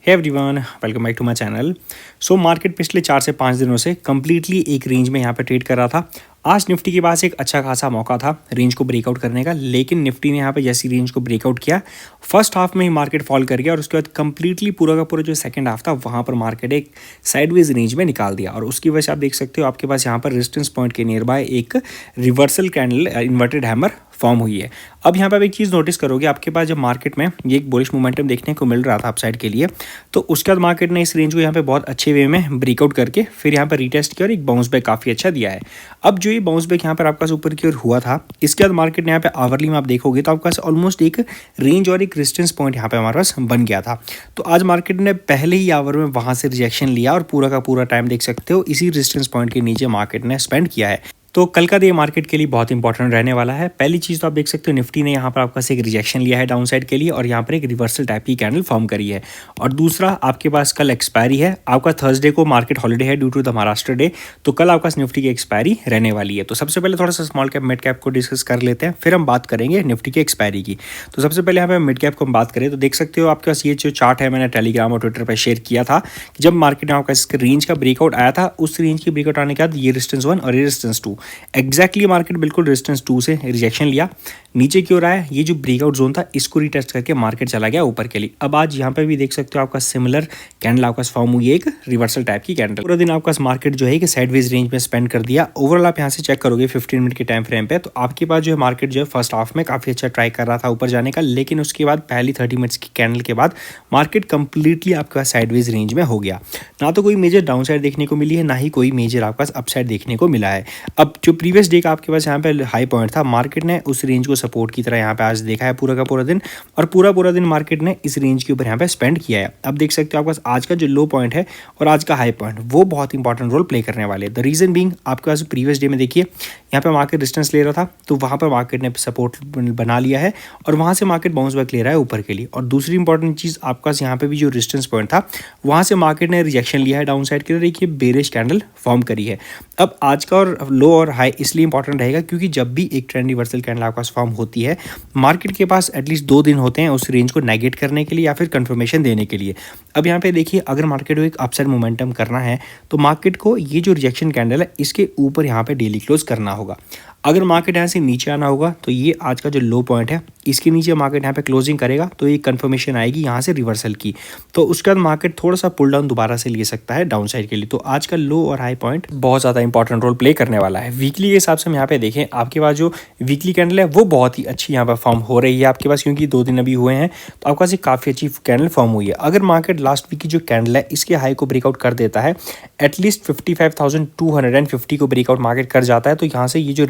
Hey everyone, welcome back to my channel. So market पिछले 4 से 5 दिनों से कम्प्लीटली एक रेंज में यहाँ पे ट्रेड कर रहा था। आज निफ्टी के पास एक अच्छा खासा मौका था रेंज को ब्रेकआउट करने का, लेकिन निफ्टी ने यहाँ पे जैसी रेंज को ब्रेकआउट किया, फर्स्ट हाफ में ही मार्केट फॉल कर गया और उसके बाद कम्प्लीटली पूरा का पूरा जो सेकंड हाफ था वहाँ पर मार्केट एक साइडवेज रेंज में निकाल दिया। और उसकी वजह से आप देख सकते हो आपके पास यहाँ पर रेजिस्टेंस पॉइंट के नियर बाय एक reversal candle inverted hammer form हुई है। अब यहाँ पर आप एक चीज़ नोटिस करोगे, आपके पास जब मार्केट में ये एक बुलिश मोमेंटम देखने को मिल रहा था अपसाइड के लिए, तो उसके बाद मार्केट ने इस रेंज को यहाँ पे बहुत अच्छे वे में ब्रेकआउट करके फिर यहाँ पर रीटेस्ट किया और एक बाउंस बैक काफ़ी अच्छा दिया है। अब जो ये बाउंस बैक यहाँ पर आपका ऊपर की ओर हुआ था, इसके बाद मार्केट ने यहाँ पे आवरली में आप देखोगे तो आपके पास ऑलमोस्ट एक रेंज और एक रेजिस्टेंस पॉइंट यहाँ पे हमारे पास बन गया था। तो आज मार्केट ने पहले ही आवर में वहाँ से रिजेक्शन लिया और पूरा का पूरा टाइम देख सकते हो इसी रेजिस्टेंस पॉइंट के नीचे मार्केट ने स्पेंड किया है। तो कल का डे मार्केट के लिए बहुत इंपॉर्टेंट रहने वाला है। पहली चीज़ तो आप देख सकते हो निफ्टी ने यहाँ पर आपका एक रिजेक्शन लिया है डाउन साइड के लिए और यहाँ पर एक रिवर्सल टाइप की कैंडल फॉर्म करी है। और दूसरा, आपके पास कल एक्सपायरी है, आपका थर्सडे को मार्केट हॉलीडे है due to the Maharashtra day, तो कल आपका निफ्टी की एक्सपायरी रहने वाली है। तो सबसे पहले थोड़ा सा स्मॉल कैप मिड कैप को डिस्कस कर लेते हैं, फिर हम बात करेंगे निफ्टी की एक्सपायरी की। तो सबसे पहले यहाँ पे मिड कैप को हम बात करें तो देख सकते हो आपके पास ये जो चार्ट है मैंने टेलीग्राम और ट्विटर पर शेयर किया था कि जब मार्केट में आपका इसका रेंज का ब्रेकआउट आया था, उस रेंज की ब्रेकआउट आने के बाद ये रेजिस्टेंस 1 और ये रेजिस्टेंस 2 एग्जैक्टली मार्केट बिल्कुल रेजिस्टेंस 2 से रिजेक्शन लिया, नीचे की ओर आया, ये जो ब्रेकआउट जोन था इसको रीटेस्ट करके मार्केट चला गया ऊपर के लिए। अब आज यहाँ पे भी देख सकते हो आपका सिमिलर कैंडल आपका फॉर्म हुई है, एक रिवर्सल टाइप की कैंडल। पूरा दिन आपका मार्केट जो है कि साइडवेज रेंज में स्पेंड कर दिया। ओवरऑल आप यहाँ से चेक करोगे 15 मिनट के टाइम फ्रेम पे, तो आपके पास जो है मार्केट जो है फर्स्ट हाफ में काफी अच्छा ट्राई कर रहा था ऊपर जाने का, लेकिन उसके बाद पहली 30 मिनट्स की कैंडल के बाद मार्केट कंप्लीटली आपके पास साइडवेज रेंज में हो गया। ना तो कोई मेजर डाउन साइड देखने को मिली है, ना ही कोई मेजर आपके पास अपसाइड देखने को मिला है। अब जो प्रीवियस डे का आपके पास यहाँ पे हाई पॉइंट था, मार्केट ने उस रेंज को सपोर्ट की तरह यहाँ पे आज देखा है पूरा का पूरा दिन, और पूरा दिन मार्केट ने इस रेंज के ऊपर यहाँ पे स्पेंड किया है। अब देख सकते हो आपके पास आज का जो लो पॉइंट है और आज का हाई पॉइंट वो बहुत इंपॉर्टेंट रोल प्ले करने वाले हैं। द रीजन बीइंग आपके पास प्रीवियस डे में देखिए यहाँ पे मार्केट डिस्टेंस ले रहा था, तो वहाँ पर मार्केट ने सपोर्ट बना लिया है और वहाँ से मार्केट बाउंस बैक ले रहा है ऊपर के लिए। और दूसरी इंपॉर्टेंट चीज़ आपके पास यहाँ पे भी जो रेजिस्टेंस पॉइंट था वहाँ से मार्केट ने रिजेक्शन लिया है डाउन साइड के लिए, देखिए बेरिश कैंडल फॉर्म करी है। अब आज का और लो और हाई इसलिए इंपॉर्टेंट रहेगा क्योंकि जब भी एक ट्रेंड रिवर्सल कैंडल आपके पास फॉर्म होती है, मार्केट के पास एटलीस्ट 2 दिन होते हैं उस रेंज को नेगेट करने के लिए या फिर कंफर्मेशन देने के लिए। अब यहाँ पे देखिए अगर मार्केट को एक अपसाइड मोमेंटम करना है तो मार्केट को ये जो रिजेक्शन कैंडल है इसके ऊपर यहाँ पे डेली क्लोज करना होगा। अगर मार्केट यहाँ से नीचे आना होगा तो ये आज का जो लो पॉइंट है इसके नीचे मार्केट यहाँ पे क्लोजिंग करेगा, तो ये कंफर्मेशन आएगी यहाँ से रिवर्सल की, तो उसके बाद मार्केट थोड़ा सा पुल डाउन दोबारा से ले सकता है डाउन साइड के लिए। तो आज का लो और हाई पॉइंट बहुत ज़्यादा इंपॉर्टेंट रोल प्ले करने वाला है। वीकली के हिसाब से हम यहाँ पे देखें, आपके पास जो वीकली कैंडल है वो बहुत ही अच्छी यहाँ पर फॉर्म हो रही है आपके पास, क्योंकि 2 दिन अभी हुए हैं तो आपके पास एक काफ़ी अच्छी कैंडल फॉर्म हुई है। अगर मार्केट लास्ट वीक की जो कैंडल है इसके हाई को ब्रेकआउट कर देता है, एटलीस्ट 55,250 को ब्रेकआउट मार्केट कर जाता है, तो यहाँ से ये जो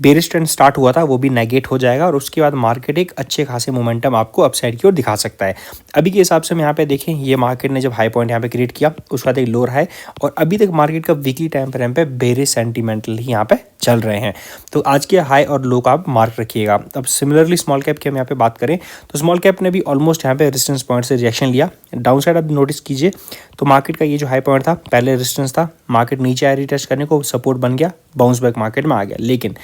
बेरिश ट्रेंड स्टार्ट हुआ था वो भी नेगेट हो जाएगा और उसके बाद मार्केट एक अच्छे खासे मोमेंटम आपको अपसाइड की ओर दिखा सकता है। अभी के हिसाब से हम यहाँ पे देखें, ये मार्केट ने जब हाई पॉइंट यहाँ पे क्रिएट किया उसके बाद एक लोअर हाई, और अभी तक मार्केट का वीकली टाइम फ्रेम पे बेरिश सेंटीमेंटल ही यहाँ पे चल रहे हैं। तो आज के हाई और लो का आप मार्क रखिएगा। अब सिमिलरली स्मॉल कैप की हम यहाँ पे बात करें तो स्मॉल कैप ने भी ऑलमोस्ट यहाँ पे रेजिस्टेंस पॉइंट से रिएक्शन लिया डाउन साइड। अब नोटिस कीजिए तो मार्केट का ये जो हाई पॉइंट था पहले रेजिस्टेंस था, मार्केट नीचे आया रीटेस्ट करने को, सपोर्ट बन गया, बाउंस बैक मार्केट में आ गया। लेकिन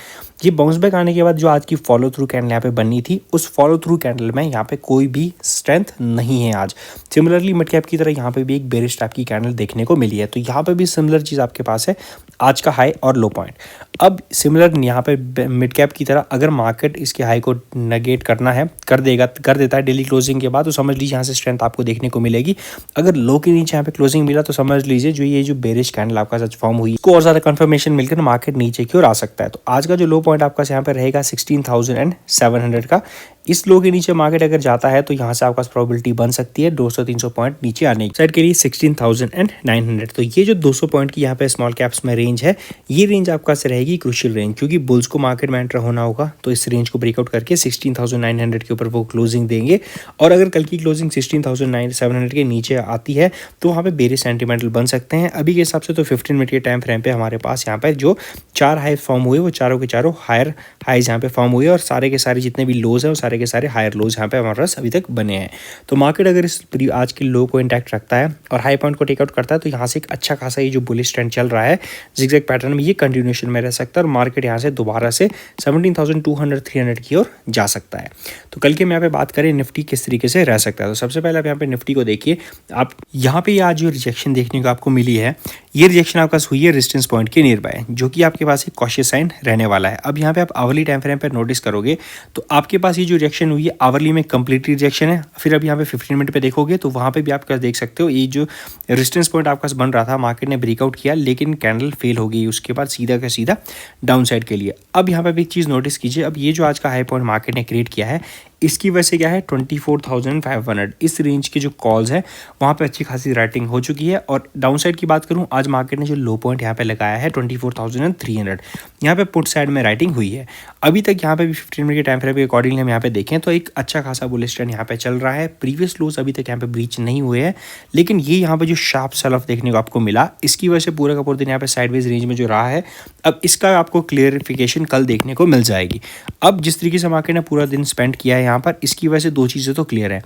ये बाउंस बैक आने के बाद जो आज की फॉलो थ्रू कैंडल यहाँ पे बनी थी, उस फॉलो थ्रू कैंडल में यहाँ पे कोई भी स्ट्रेंथ नहीं है आज। सिमिलरली मिड कैप की तरह यहाँ पे भी एक बेरिश टाइप की कैंडल देखने को मिली है, तो यहाँ पे भी सिमिलर चीज़ आपके पास है, आज का हाई और लो पॉइंट। अब सिमिलर यहाँ पे मिड कैप की तरह अगर मार्केट इसके हाई को नेगेट करना है कर देता है डेली क्लोजिंग के बाद, तो समझ लीजिए यहाँ से स्ट्रेंथ आपको देखने को मिलेगी। अगर लो के नीचे यहाँ पे क्लोजिंग मिला तो समझ लीजिए जो ये जो बेरिश कैंडल आपका सच फॉर्म हुई को और ज़्यादा कंफर्मेशन मिलकर मार्केट नीचे की ओर आ सकता है। तो आज का जो लो पॉइंट आपका यहाँ पे रहेगा 16,700 का। इस लो के नीचे मार्केट अगर जाता है तो यहाँ से आपका प्रोबेबिलिटी बन सकती है 200-300 पॉइंट नीचे आने की। साइड के लिए 16,900। तो ये जो 200 पॉइंट की यहाँ पे स्मॉल कैप्स में रेंज है, ये रेंज आपका से रहेगी क्रूशियल रेंज, क्योंकि बुल्स को मार्केट में एंटर होना होगा तो इस रेंज को ब्रेकआउट करके 16,900 के ऊपर वो क्लोजिंग देंगे। और अगर कल की क्लोजिंग 16,700 के नीचे आती है तो वहाँ पे बेरिश सेंटीमेंटल बन सकते हैं। अभी के हिसाब से तो 15 मिनट के टाइम फ्रेम पे हमारे पास यहाँ पे जो 4 हाई फॉर्म हुए वो चारों के चारों हायर हाइज यहाँ पे फॉर्म हुए और सारे के सारे जितने भी लोज है वो सारे सारे के सारे हायर लोज यहाँ पे हमारे पास अभी तक बने हैं। तो मार्केट अगर इस आज के लो को इंटैक्ट रखता है और हाई पॉइंट को टेकआउट करता है तो यहाँ से एक अच्छा खासा ये जो बुलिश ट्रेंड चल रहा है जिगजैग पैटर्न में, ये कंटिन्यूएशन में रह सकता है और मार्केट यहाँ से दोबारा से 17,200 300 की ओर जा सकता है। तो कल के हम यहाँ पे बात करें निफ्टी किस तरीके से रह सकता है, तो सबसे पहले आप यहाँ पे निफ्टी को देखिए। आप यहाँ पे आज जो रिजेक्शन देखने को आपको मिली है, ये रिजेक्शन आपके पास हुई है रेजिस्टेंस पॉइंट के नियर बाय, जो कि आपके पास एक कॉशियस साइन रहने वाला है। अब यहाँ पे आप आवरली टाइम फ्रेम पर नोटिस करोगे तो आपके पास ये जो रिजेक्शन हुई है आवरली में कंप्लीटली रिजेक्शन है। फिर अब यहाँ पे 15 मिनट पे देखोगे तो वहाँ पे भी आप देख सकते हो ये जो रेजिस्टेंस पॉइंट आपके पास बन रहा था, मार्केट ने ब्रेकआउट किया लेकिन कैंडल फेल हो गई, उसके बाद सीधा का सीधा डाउन साइड के लिए। अब यहाँ पे भी एक चीज़ नोटिस कीजिए, अब ये जो आज का हाई पॉइंट मार्केट ने क्रिएट किया है इसकी वजह से क्या है 24,500 इस रेंज के जो कॉल्स है वहाँ पे अच्छी खासी राइटिंग हो चुकी है। और डाउन साइड की बात करूँ, आज मार्केट ने जो लो पॉइंट यहाँ पे लगाया है 24,300, यहाँ पे पुट साइड में राइटिंग हुई है। अभी तक यहाँ पे भी 15 मिनट के टाइम फ्रेम के अकॉर्डिंगली हम यहाँ पे देखें तो एक अच्छा खासा बुलिश ट्रेंड यहाँ पे चल रहा है। प्रीवियस लोज अभी तक यहाँ पे ब्रीच नहीं हुए हैं, लेकिन ये यहाँ पे जो शार्प सेल ऑफ देखने को आपको मिला इसकी वजह से पूरा का पूरा दिन यहाँ पे साइडवेज रेंज में जो रहा है, अब इसका आपको क्लियरिफिकेशन कल देखने को मिल जाएगी। अब जिस तरीके से मार्केट ने पूरा दिन स्पेंड किया है यहाँ पर, इसकी वजह से दो चीज़ें तो क्लियर है।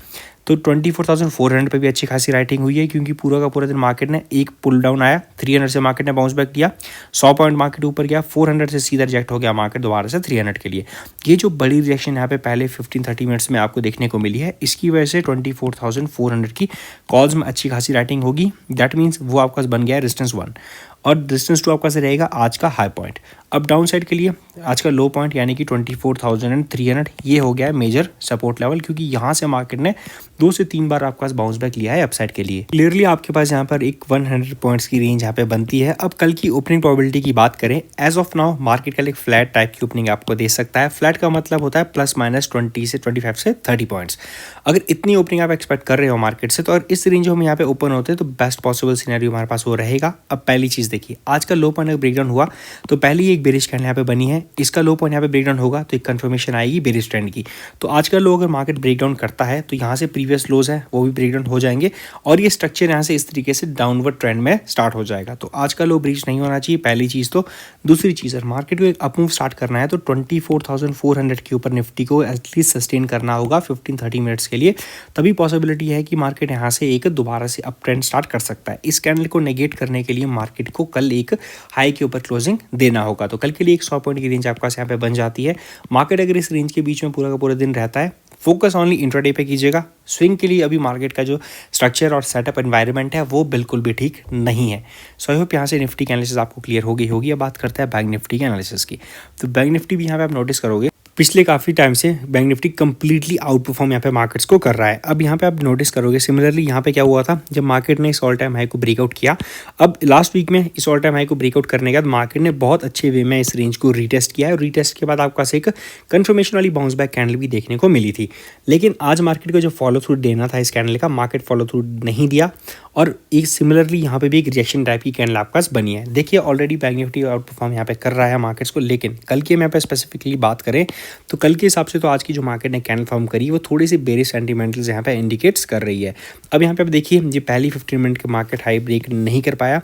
तो 24,400 पे भी अच्छी खासी राइटिंग हुई है क्योंकि पूरा का पूरा दिन मार्केट ने एक पुल डाउन आया, 300 से मार्केट ने बाउंस बैक किया, 100 पॉइंट मार्केट ऊपर गया, 400 से सीधा रिजेक्ट हो गया मार्केट दोबारा से 300 के लिए। ये जो बड़ी रिजेक्शन यहाँ पे पहले 15-30 मिनट्स में आपको देखने को मिली है, इसकी वजह से 24,400 की कॉल्स में अच्छी खासी राइटिंग होगी। दैट मीन्स वो आपका बन गया है रेजिस्टेंस 1 और रेजिस्टेंस 2 आपका से रहेगा आज का हाई पॉइंट। अब डाउन साइड के लिए आज का लो पॉइंट यानी कि 24,300 ये हो गया है मेजर सपोर्ट लेवल, क्योंकि यहाँ से मार्केट ने 2 से 3 बार आपके पास बाउंस बैक लिया है अपसाइड के लिए। क्लियरली आपके पास यहाँ पर एक 100 पॉइंट्स की रेंज यहाँ पे बनती है। अब कल की ओपनिंग प्रोबेबिलिटी की बात करें, एज ऑफ नाउ मार्केट कल एक फ्लैट टाइप की ओपनिंग आपको दे सकता है। फ्लैट का मतलब होता है ±20 से 25 से 30 पॉइंट्स। अगर इतनी ओपनिंग आप एक्सपेक्ट कर रहे हो मार्केट से, तो और इस रेंज में हम यहाँ पे ओपन होते हैं तो बेस्ट पॉसिबल सिनेरियो हमारे पास वो रहेगा। अब पहली चीज़ देखिए, आज का लो पॉइंट अगर ब्रेकडाउन हुआ तो पहली एक बेरिश कैंडल यहाँ पे बनी है, इसका लो पॉइंट यहाँ पे ब्रेकडाउन होगा तो एक कंफर्मेशन आएगी बेरिश ट्रेंड की। तो आज का लो अगर मार्केट ब्रेकडाउन करता है तो यहाँ से प्रीवियस लोज है वो भी ब्रेकडाउन हो जाएंगे और ये स्ट्रक्चर यहाँ से इस तरीके से डाउनवर्ड ट्रेंड में स्टार्ट हो जाएगा। तो आज का लो ब्रीच नहीं होना चाहिए, पहली चीज़। तो दूसरी चीज़, अगर मार्केट को एक अपमूव स्टार्ट करना है तो 24,400 के ऊपर निफ्टी को एटलीस्ट सस्टेन करना होगा 15-30 मिनट्स के लिए, तभी पॉसिबिलिटी है कि मार्केट यहाँ से एक दोबारा से अप ट्रेंड स्टार्ट कर सकता है। इस कैंडल को नेगेट करने के लिए मार्केट को कल एक हाई के ऊपर क्लोजिंग देना होगा। तो कल के लिए एक 100 पॉइंट की रेंज आपके पास यहाँ पे बन जाती है। मार्केट अगर इस रेंज के बीच में पूरा का पूरा दिन रहता है, फोकस ओनली इंट्राडे पे कीजिएगा। स्विंग के लिए अभी मार्केट का जो स्ट्रक्चर और सेटअप एनवायरनमेंट है वो बिल्कुल भी ठीक नहीं है। सो आई होप यहाँ से निफ्टी की एनालिसिस आपको क्लियर हो गई होगी। अब बात करते हैं बैंक निफ्टी के एनालिसिस की। तो बैंक निफ्टी भी यहाँ पे आप नोटिस करोगे पिछले काफ़ी टाइम से bank Nifty completely out perform यहाँ पे मार्केट्स को कर रहा है। अब यहाँ पे आप नोटिस करोगे सिमिलरली यहाँ पे क्या हुआ था जब मार्केट ने इस ऑल टाइम हाई को ब्रेकआउट किया। अब लास्ट वीक में इस ऑल टाइम हाई को ब्रेकआउट करने के बाद मार्केट ने बहुत अच्छे वे में इस रेंज को रीटेस्ट किया है और रीटेस्ट के बाद आपके पास एक कंफर्मेशन वाली बाउंस बैक कैंडल भी देखने को मिली थी। लेकिन आज मार्केट को जो फॉलो थ्रू देना था इस कैंडल का, मार्केट फॉलो थ्रू नहीं दिया और एक सिमिलरली यहाँ पे भी एक रिजेक्शन टाइप की कैंडल आपके पास बनी है। देखिए already bank Nifty out perform यहाँ पे कर रहा है मार्केट्स को, लेकिन कल की हम यहाँ पे स्पेसिफिकली बात करें तो कल के हिसाब से तो आज की जो मार्केट ने कैंडल फॉर्म करी वो थोड़ी सी बेरिश सेंटिमेंटल्स यहाँ पे इंडिकेट्स कर रही है। अब यहाँ पे आप देखिए ये पहली 15 मिनट के मार्केट हाई ब्रेक नहीं कर पाया।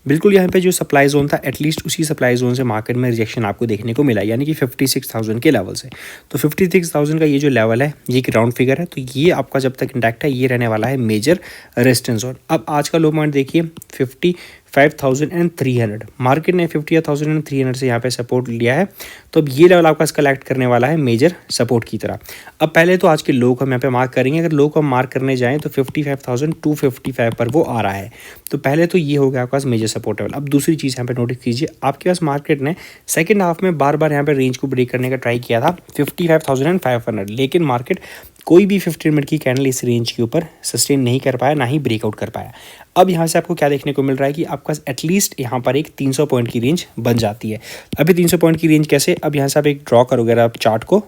बिल्कुल यहाँ पे जो सप्लाई जोन था एटलीस्ट उसी सप्लाई जोन से मार्केट में रिजेक्शन आपको देखने को मिला, यानी कि 56,000 के लेवल से। तो 56,000 का ये जो लेवल है ये एक राउंड फिगर है, तो ये आपका जब तक इंटैक्ट है ये रहने वाला है मेजर रेजिस्टेंस जोन। अब आज का लो पॉइंट देखिए 55,300, मार्केट ने 50,300 से यहाँ पे सपोर्ट लिया है, तो अब ये लेवल आपका कलेक्ट करने वाला है मेजर सपोर्ट की तरह। अब पहले तो आज के लो को हम यहाँ पे मार्क करेंगे। अगर लो को हम मार्क करने जाएं तो 55,255 पर वो आ रहा है, तो पहले तो ये हो गया आपके पास मेजर सपोर्ट लेवल। अब दूसरी चीज़ यहाँ पे नोटिस कीजिए, आपके पास मार्केट ने सेकेंड हाफ में बार बार यहाँ पे रेंज को ब्रेक करने का ट्राई किया था 55,500, लेकिन मार्केट कोई भी 15 मिनट की कैंडल इस रेंज के ऊपर सस्टेन नहीं कर पाया, ना ही ब्रेकआउट कर पाया। अब यहाँ से आपको क्या देखने को मिल रहा है कि आपका एटलीस्ट यहाँ पर एक 300 पॉइंट की रेंज बन जाती है। अभी 300 पॉइंट की रेंज कैसे, अब यहाँ से आप एक ड्रॉ करोगे, आप चार्ट को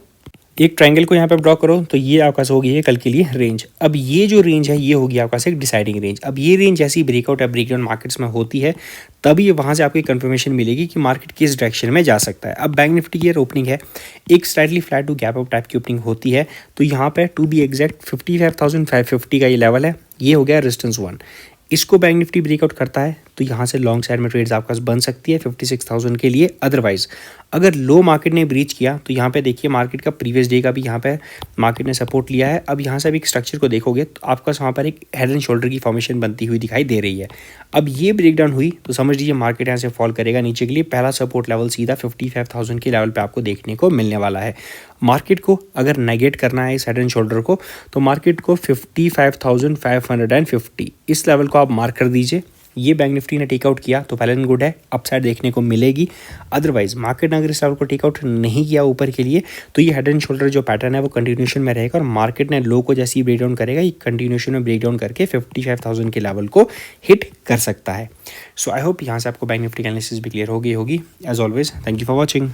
एक ट्रायंगल को यहाँ पे ड्रॉ करो तो ये आपका होगी है कल के लिए रेंज। अब ये जो रेंज है ये होगी आपका एक डिसाइडिंग रेंज। अब ये रेंज जैसी ब्रेकआउट या ब्रेकडाउन मार्केट्स में होती है तभी वहाँ से आपको कंफर्मेशन मिलेगी कि मार्केट किस डायरेक्शन में जा सकता है। अब बैंक निफ्टी की ओपनिंग है एक slightly flat to gap up type की ओपनिंग होती है, तो यहाँ पे टू बी एग्जैक्ट 55,550 का ये लेवल है, ये हो गया रेजिस्टेंस 1। इसको बैंक निफ्टी ब्रेकआउट करता है तो यहाँ से लॉन्ग साइड में ट्रेड्स आपके पास बन सकती है 56,000 के लिए। अदरवाइज अगर लो मार्केट ने ब्रीच किया तो यहाँ पे देखिए मार्केट का प्रीवियस डे का भी यहाँ पे मार्केट ने सपोर्ट लिया है। अब यहाँ से अभी एक स्ट्रक्चर को देखोगे तो आपका वहाँ पर एक हेड एंड शोल्डर की फॉर्मेशन बनती हुई दिखाई दे रही है। अब ये ब्रेकडाउन हुई तो समझ लीजिए मार्केट यहाँ से फॉल करेगा नीचे के लिए। पहला सपोर्ट लेवल सीधा 55,000 के लेवल पे आपको देखने को मिलने वाला है। मार्केट को अगर नेगेट करना है इस हेड एंड शोल्डर को तो मार्केट को 55,550 इस लेवल को आप मार्क कर दीजिए। ये बैंक निफ्टी ने टेकआउट किया तो वेल एंड गुड है, अपसाइड देखने को मिलेगी। अदरवाइज मार्केट ने अगर इस लेवल को टेकआउट नहीं किया ऊपर के लिए तो ये हेड एंड शोल्डर जो पैटर्न है वो कंटिन्यूशन में रहेगा और मार्केट ने लो को जैसे ही ब्रेकडाउन करेगा ये कंटिन्यूशन में ब्रेकडाउन करके 55,000 के लेवल को हिट कर सकता है। सो आई होप यहाँ से आपको बैंक निफ्टी का एनालिसिस भी क्लियर हो गई होगी। As always thank you for watching.